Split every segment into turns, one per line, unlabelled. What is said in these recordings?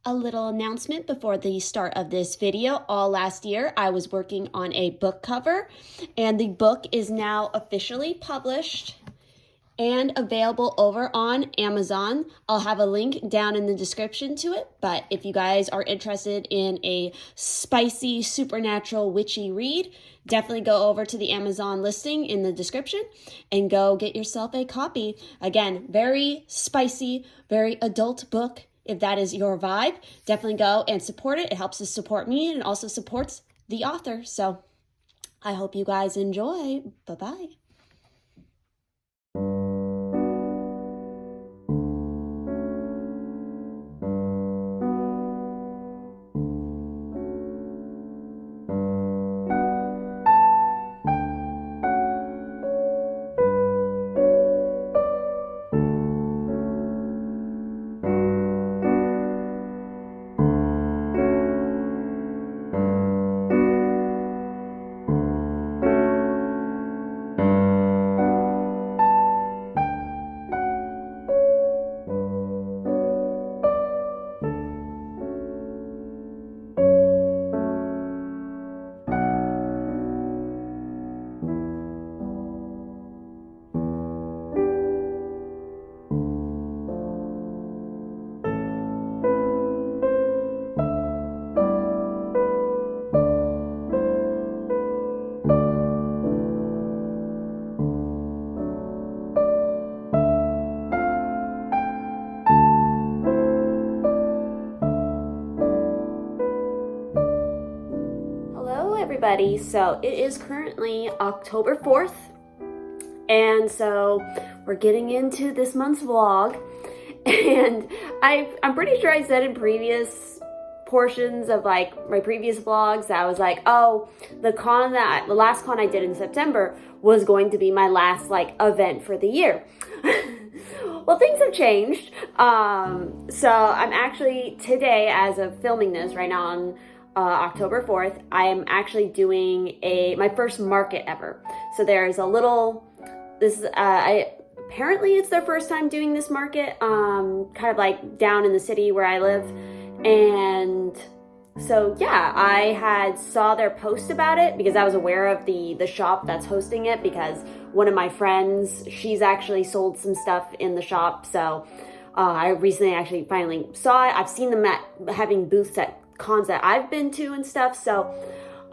A little announcement before the start of this video. All last year, I was working on a book cover, and the book is now officially published and available over on Amazon. I'll have a link down in the description to it, but if you guys are interested in a spicy, supernatural, witchy read, definitely go over to the Amazon listing in the description and go get yourself a copy. Again, very spicy, very adult book. If that is your vibe, definitely go and support it. It helps to support me and also supports the author. So I hope you guys enjoy. Bye-bye. Everybody, so it is currently October 4th, and so we're getting into this month's vlog, and I'm pretty sure I said in previous portions of like my previous vlogs that I was like, oh, the last con I did in September was going to be my last like event for the year. Well, things have changed, so I'm actually today, as of filming this right now on October 4th, I am actually doing my first market ever. So there's a little, apparently it's their first time doing this market, kind of like down in the city where I live. And so yeah, I saw their post about it because I was aware of the shop that's hosting it, because one of my friends, she's actually sold some stuff in the shop. So I recently actually finally saw it. I've seen them having booths at cons that I've been to and stuff. So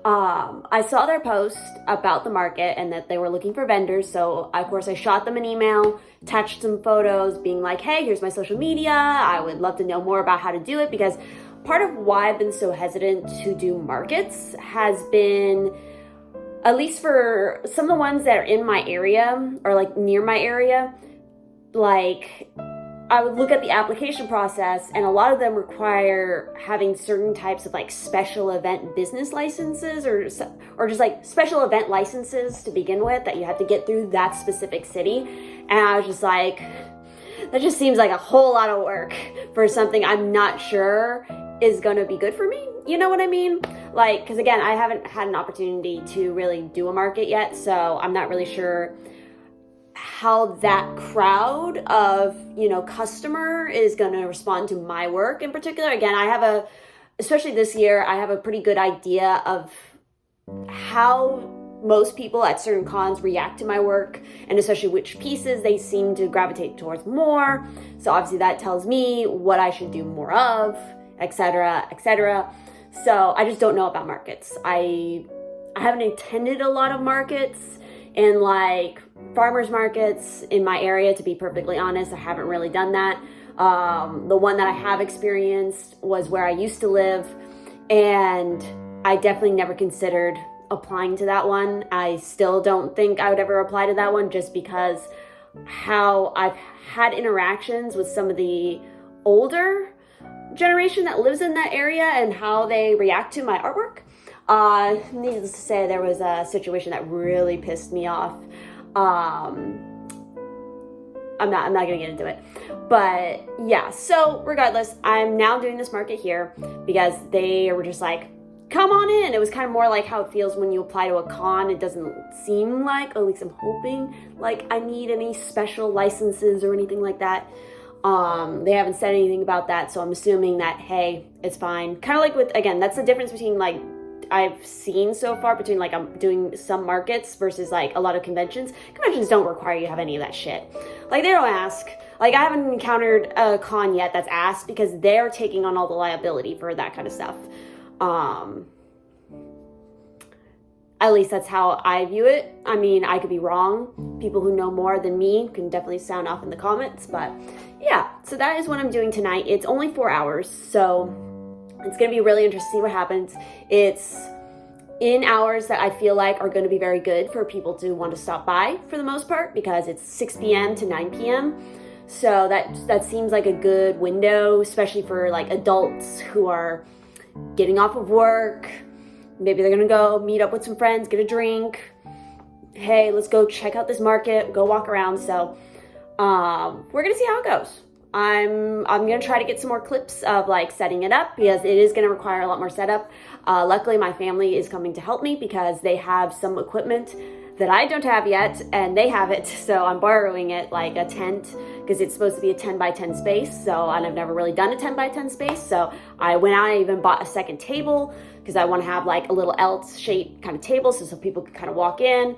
I saw their post about the market and that they were looking for vendors. So of course I shot them an email, attached some photos being like, hey, here's my social media. I would love to know more about how to do it, because part of why I've been so hesitant to do markets has been, at least for some of the ones that are in my area or like near my area, like I would look at the application process, and a lot of them require having certain types of like special event business licenses or just like special event licenses to begin with, that you have to get through that specific city. And I was just like, that just seems like a whole lot of work for something I'm not sure is going to be good for me. You know what I mean? Like, because again, I haven't had an opportunity to really do a market yet, so I'm not really sure how that crowd of, customer is going to respond to my work in particular. Again, especially this year, I have a pretty good idea of how most people at certain cons react to my work, and especially which pieces they seem to gravitate towards more. So obviously that tells me what I should do more of, etc., etc. So I just don't know about markets. I haven't attended a lot of markets, and like farmers markets in my area, to be perfectly honest. I haven't really done that. The one that I have experienced was where I used to live, and I definitely never considered applying to that one. I still don't think I would ever apply to that one, just because how I've had interactions with some of the older generation that lives in that area and how they react to my artwork. Needless to say, there was a situation that really pissed me off. I'm not gonna get into it, but yeah, so regardless, I'm now doing this market here because they were just like, come on in. It was kind of more like how it feels when you apply to a con. It doesn't seem like, or at least I'm hoping, like I need any special licenses or anything like that. They haven't said anything about that, so I'm assuming that, hey, it's fine. Kind of like with, again, that's the difference between like I've seen so far between like I'm doing some markets versus like a lot of conventions. Conventions don't require you to have any of that shit. Like they don't ask. Like I haven't encountered a con yet that's asked because they're taking on all the liability for that kind of stuff. At least that's how I view it. I mean, I could be wrong. People who know more than me can definitely sound off in the comments, but yeah, so that is what I'm doing tonight. It's only 4 hours, so it's going to be really interesting to see what happens. It's in hours that I feel like are going to be very good for people to want to stop by for the most part because it's 6 p.m. to 9 p.m. So that seems like a good window, especially for like adults who are getting off of work. Maybe they're going to go meet up with some friends, get a drink. Hey, let's go check out this market, go walk around. So we're going to see how it goes. I'm going to try to get some more clips of like setting it up because it is going to require a lot more setup. Luckily, my family is coming to help me because they have some equipment that I don't have yet and they have it. So I'm borrowing it, like a tent, because it's supposed to be a 10 by 10 space. So, and I've never really done a 10 by 10 space. So I went out and even bought a second table because I want to have like a little L-shaped kind of table so people can kind of walk in.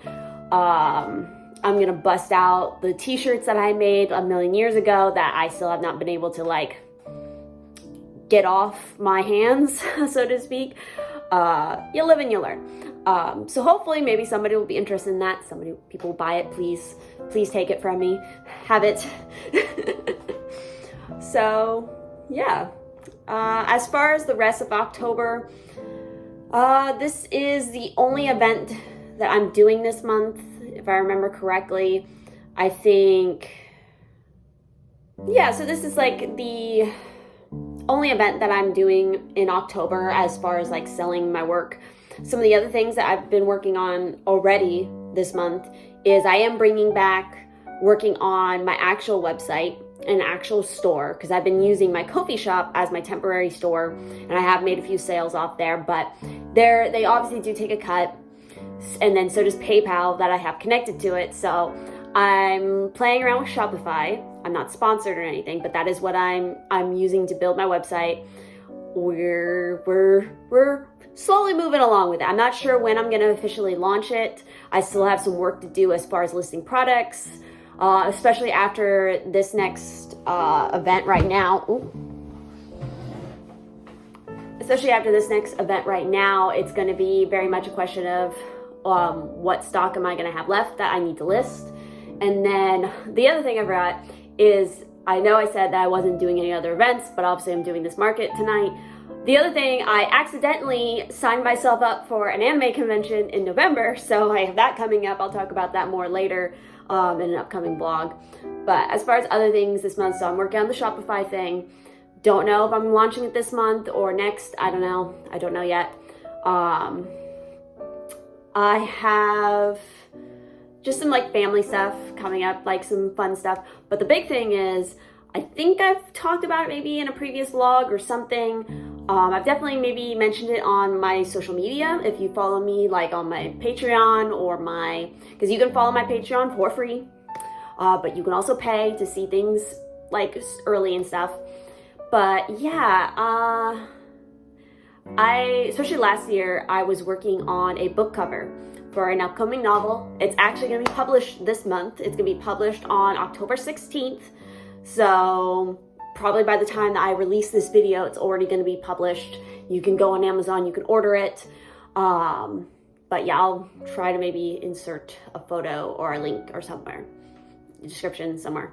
I'm going to bust out the t-shirts that I made a million years ago that I still have not been able to like get off my hands, so to speak. You live and you learn. So hopefully maybe somebody will be interested in that. People will buy it. Please take it from me. Have it. So yeah. As far as the rest of October, this is the only event that I'm doing this month. If I remember correctly, I think, yeah, so this is like the only event that I'm doing in October as far as like selling my work. Some of the other things that I've been working on already this month is I am bringing back working on my actual website, an actual store, because I've been using my Ko-fi shop as my temporary store, and I have made a few sales off there, but they obviously do take a cut. And then so does PayPal that I have connected to it. So I'm playing around with Shopify. I'm not sponsored or anything, but that is what I'm using to build my website. We're slowly moving along with it. I'm not sure when I'm going to officially launch it. I still have some work to do as far as listing products, especially after this next event right now. Especially after this next event right now, it's going to be very much a question of what stock am I going to have left that I need to list. And then the other thing I forgot is, I know I said that I wasn't doing any other events, but obviously I'm doing this market tonight. The other thing, I accidentally signed myself up for an anime convention in November, so I have that coming up. I'll talk about that more later in an upcoming blog. But as far as other things this month, so I'm working on the Shopify thing. Don't know if I'm launching it this month or next. I don't know. I don't know yet. I have just some like family stuff coming up, like some fun stuff. But the big thing is, I think I've talked about it maybe in a previous vlog or something. I've definitely maybe mentioned it on my social media. If you follow me like on my Patreon or because you can follow my Patreon for free. But you can also pay to see things like early and stuff. But yeah, especially last year, I was working on a book cover for an upcoming novel. It's actually going to be published this month. It's going to be published on October 16th. So probably by the time that I release this video, it's already going to be published. You can go on Amazon, you can order it. But yeah, I'll try to maybe insert a photo or a link or somewhere, description somewhere.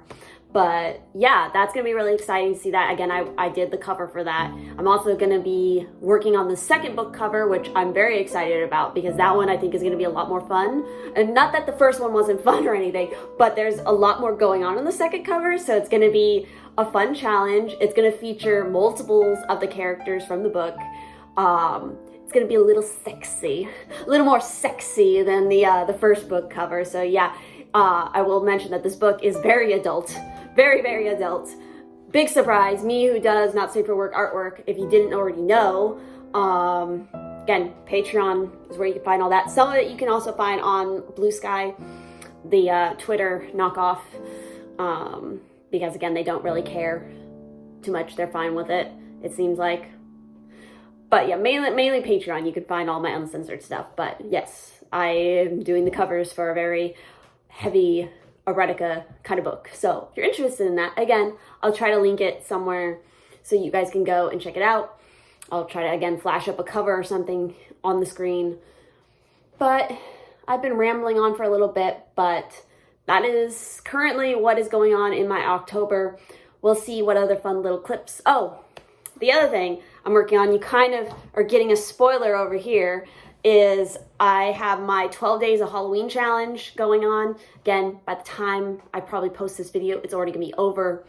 But yeah, that's going to be really exciting to see that. Again, I did the cover for that. I'm also going to be working on the second book cover, which I'm very excited about because that one I think is going to be a lot more fun. And not that the first one wasn't fun or anything, but there's a lot more going on in the second cover. So it's going to be a fun challenge. It's going to feature multiples of the characters from the book. It's going to be a little sexy, a little more sexy than the first book cover. So yeah, I will mention that this book is very adult. Very, very adult. Big surprise, me who does not safe for work artwork, if you didn't already know. Again, Patreon is where you can find all that. Some of it you can also find on Blue Sky, the Twitter knockoff, because again, they don't really care too much. They're fine with it, it seems like. But yeah, mainly Patreon. You can find all my uncensored stuff. But yes, I am doing the covers for a very heavy erotica kind of book. So if you're interested in that, again, I'll try to link it somewhere so you guys can go and check it out. I'll try to, again, flash up a cover or something on the screen. But I've been rambling on for a little bit, but that is currently what is going on in my October. We'll see what other fun little clips. Oh, the other thing I'm working on, you kind of are getting a spoiler over here, is I have my 12 days of Halloween challenge going on. Again, by the time I probably post this video, it's already gonna be over.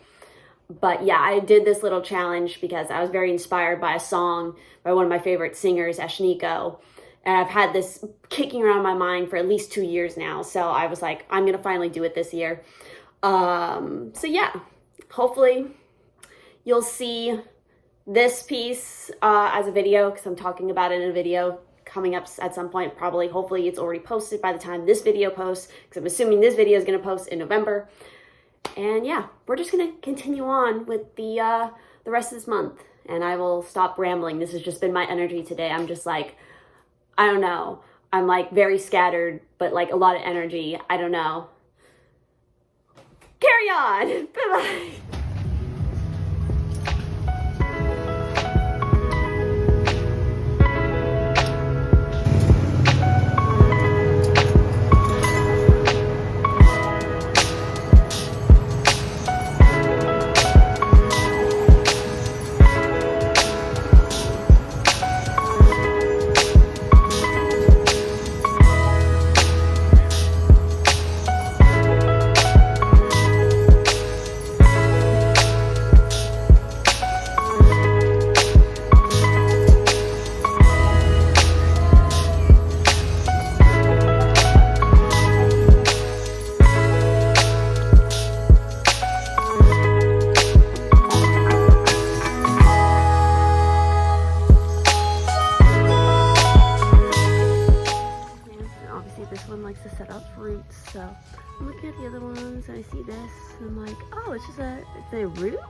But yeah, I did this little challenge because I was very inspired by a song by one of my favorite singers, Ashniko. And I've had this kicking around my mind for at least 2 years now. So I was like, I'm gonna finally do it this year. So yeah, hopefully you'll see this piece as a video, because I'm talking about it in a video coming up at some point. Probably, hopefully it's already posted by the time this video posts, because I'm assuming this video is gonna post in November. And yeah, we're just gonna continue on with the rest of this month, and I will stop rambling. This has just been my energy today. I'm just like, I don't know. I'm like very scattered, but like a lot of energy. I don't know. Carry on. Bye-bye. So I'm looking at the other ones and I see this and I'm like, oh, it's a root?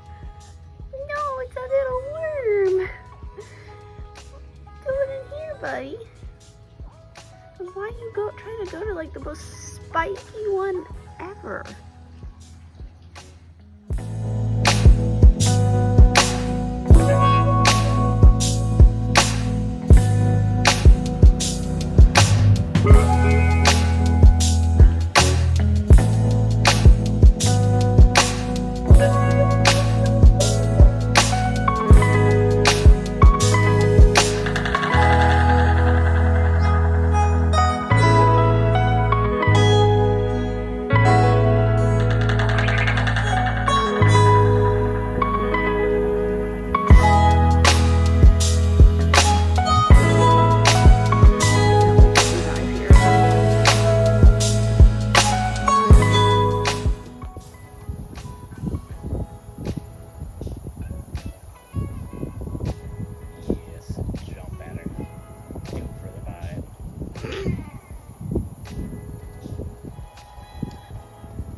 No, it's a little worm. Going in here, buddy. Why are you trying to go to like the most spiky one ever?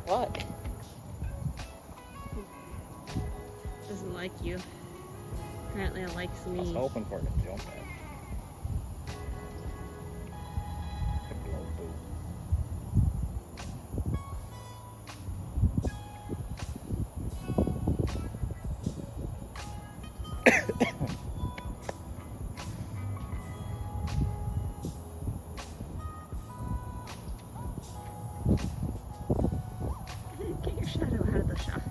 What? Doesn't like you. Apparently it likes me.
I was hoping for it to jump at.
Get your shadow out of the shot.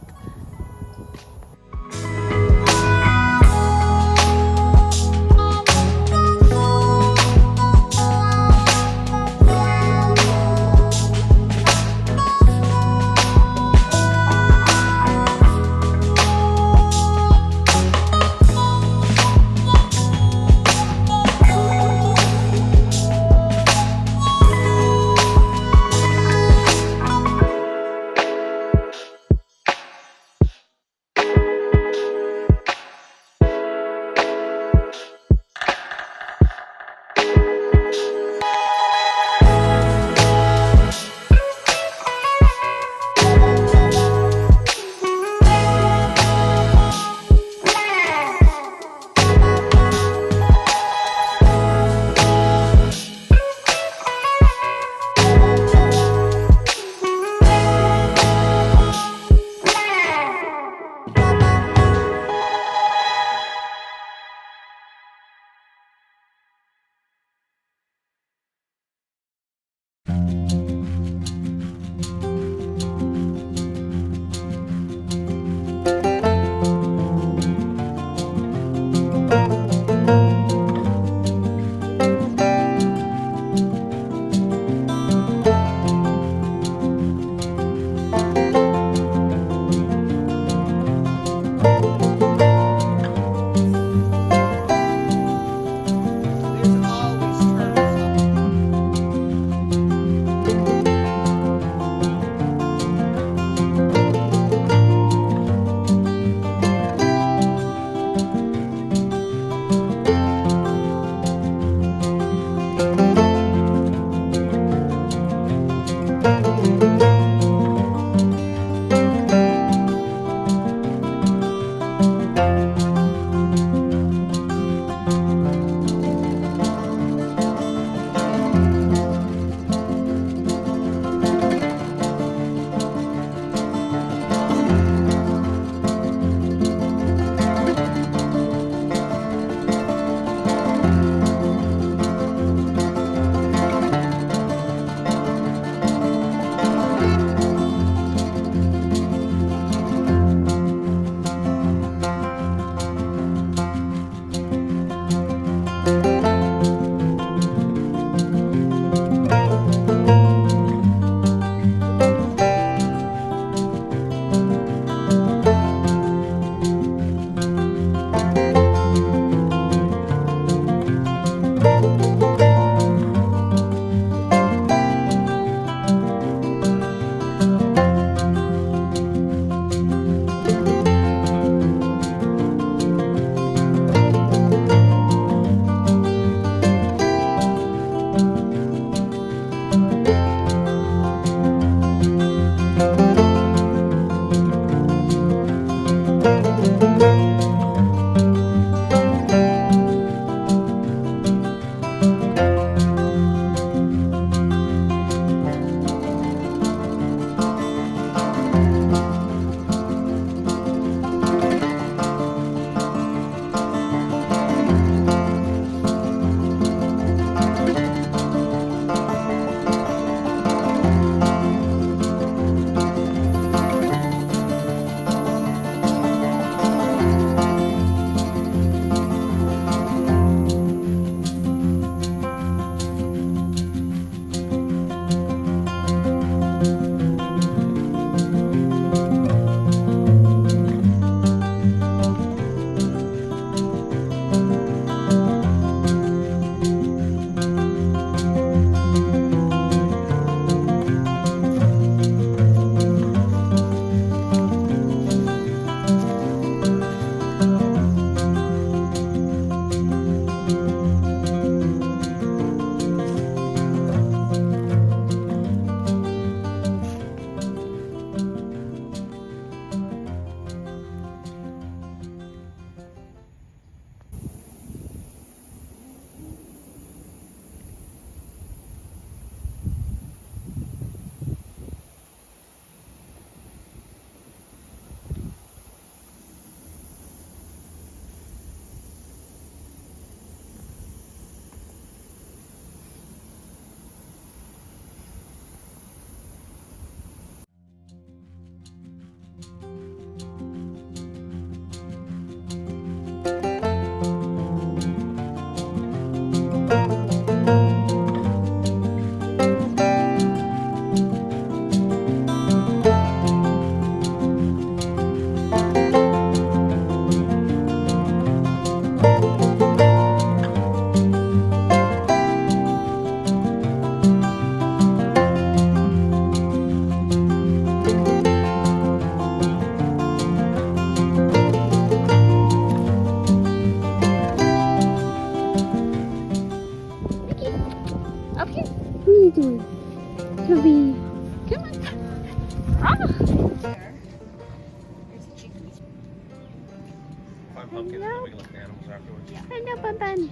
Hello, Bun Bun.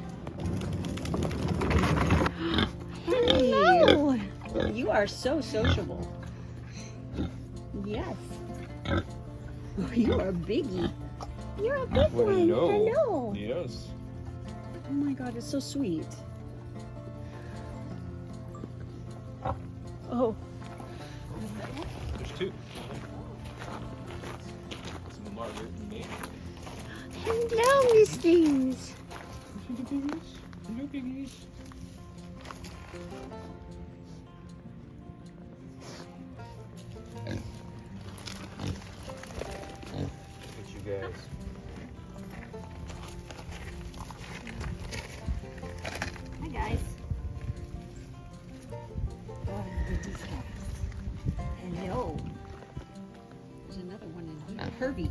Hello. You are so sociable. Yes. Oh, you are a biggie. You're a big
Well,
one.
no.
Hello.
Yes.
Oh my God, it's so sweet. Oh.
There's two. Some Margaret and me.
Hello, Miss Things.
Hello, piggies. Look at you guys.
Hi, guys. Oh, look at these guys. Hello. There's another one in here. Herbie.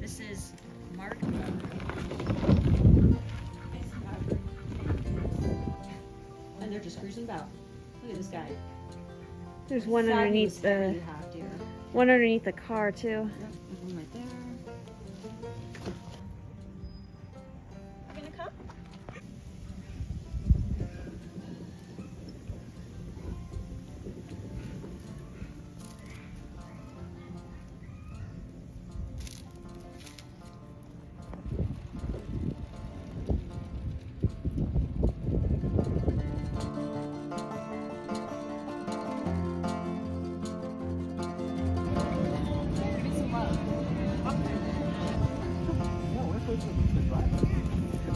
This is Mark. And they're just cruising about. Look at this guy.
There's one
Thought he
underneath
was
the
really hot, dear.
one underneath the car too.
Yep, there's one right there. You gonna come?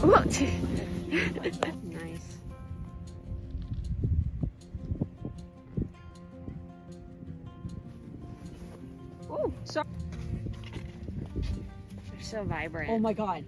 What? Nice.
Oh, sorry.
They're so vibrant.
Oh my God.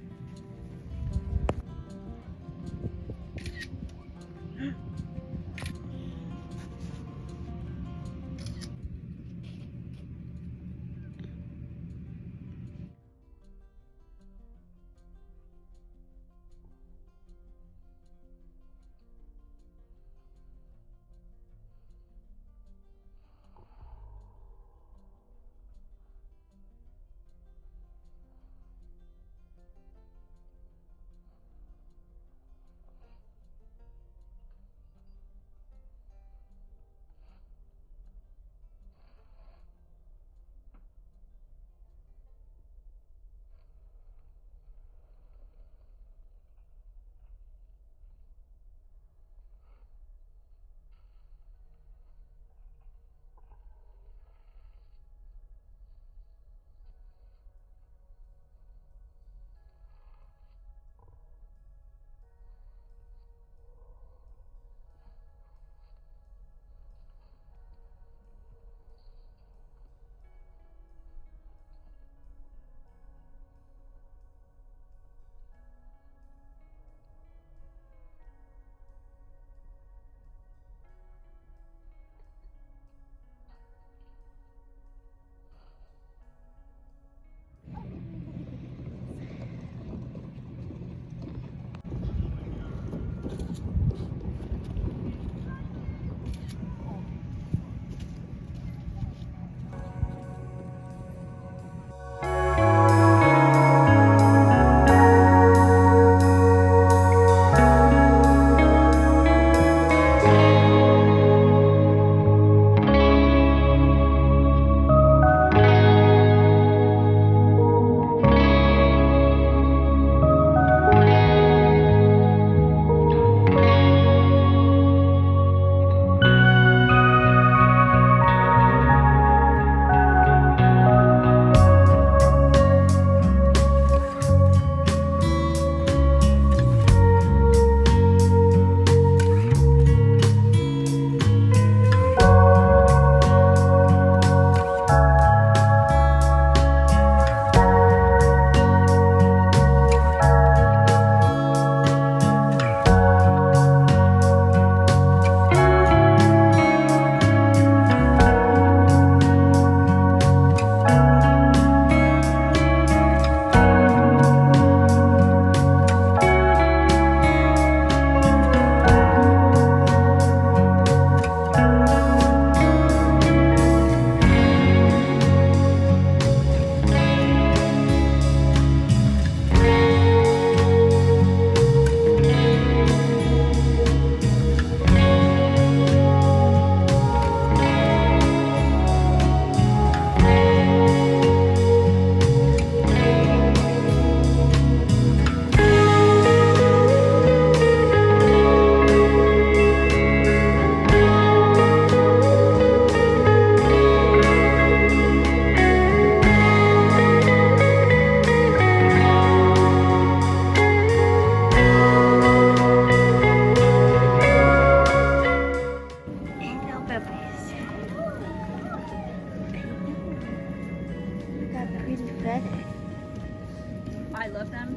I love them.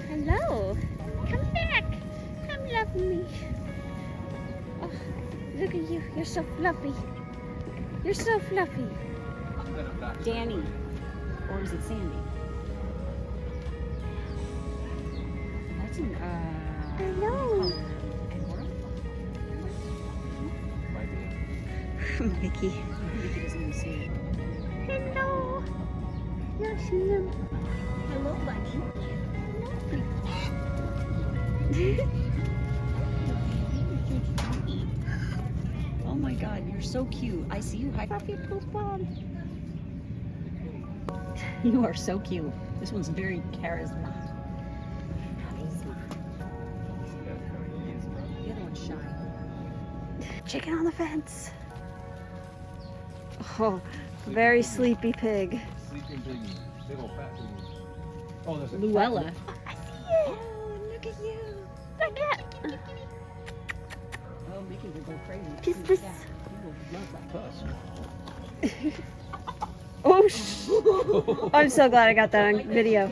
Hello. Come back. Come love me. Oh, look at you. You're so fluffy. You're so fluffy.
Danny. Or is it Sandy? That's an,
Hello.
Mickey. Mickey doesn't even see it.
Hello. You see him?
Hello, bunny. Oh my God, you're so cute. I see you. High five your close palm. You are so cute. This one's very charisma. The other one's shy.
Chicken on the fence. Oh, very sleepy pig.
Sleeping piggy. Big old fat piggy. Oh, there's a
Luella.
I see it.
Oh, look at you.
Look at.
Oh, Mickey will go crazy.
Just this.
Yeah, he will love that.
Us.
Oh, I'm so glad I got that on video.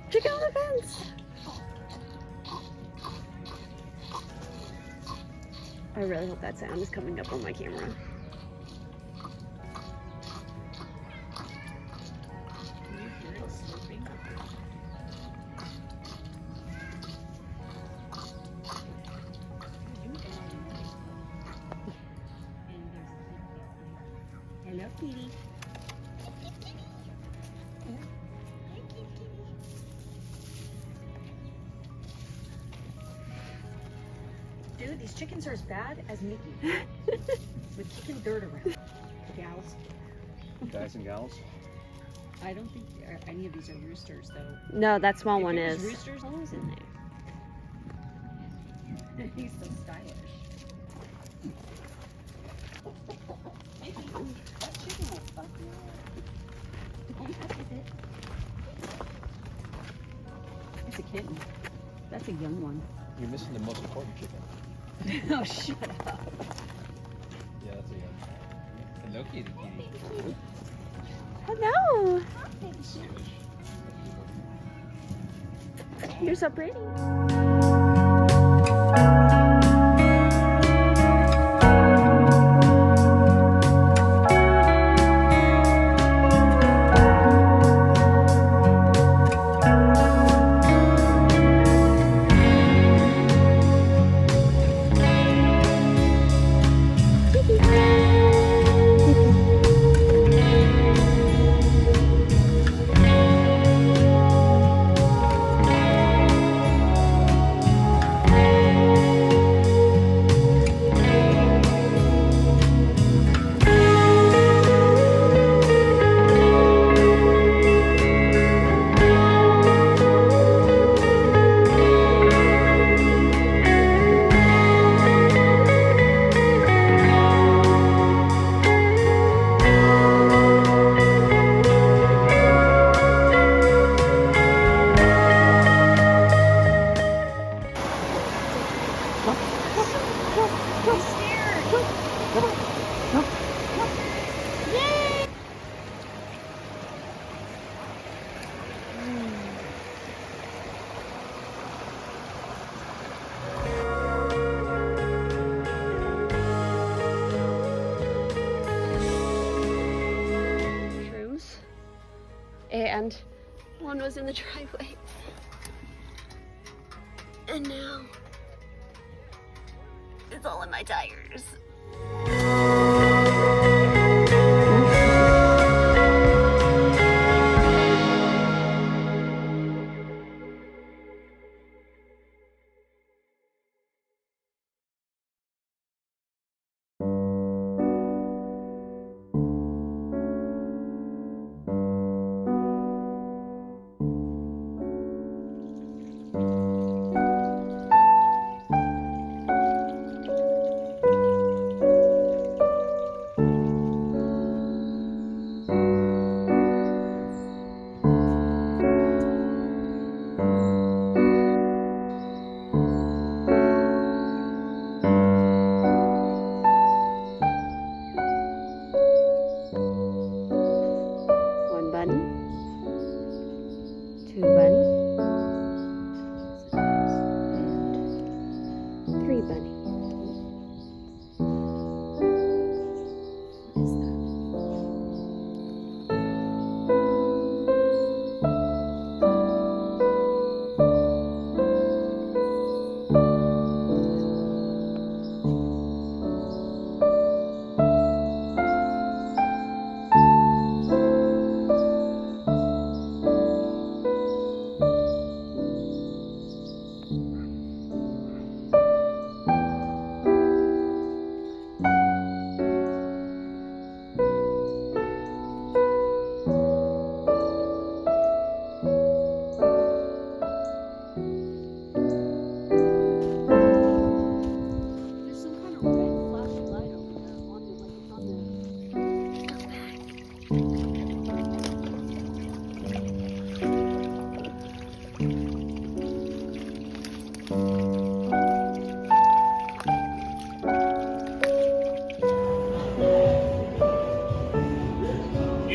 Chicken on the fence. I really hope that sound is coming up on my camera.
Hello, kitty. Dude, these chickens are as bad as Mickey. With kicking dirt around. Gals.
Guys and gals.
I don't think any of these are roosters, though.
No, that small
If
one
it was
is.
roosters, who's in there? He's so stylish. Mickey, that chicken will fuck you up. Don't mess with it. It's a kitten. That's a young one.
You're missing the most important chicken.
Oh, shut up.
Yeah, that's a young. Hello, kitty kitty.
Hello. You're so pretty. Shrooms. And one was in the driveway. And now it's all in my tires.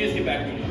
just get back to me.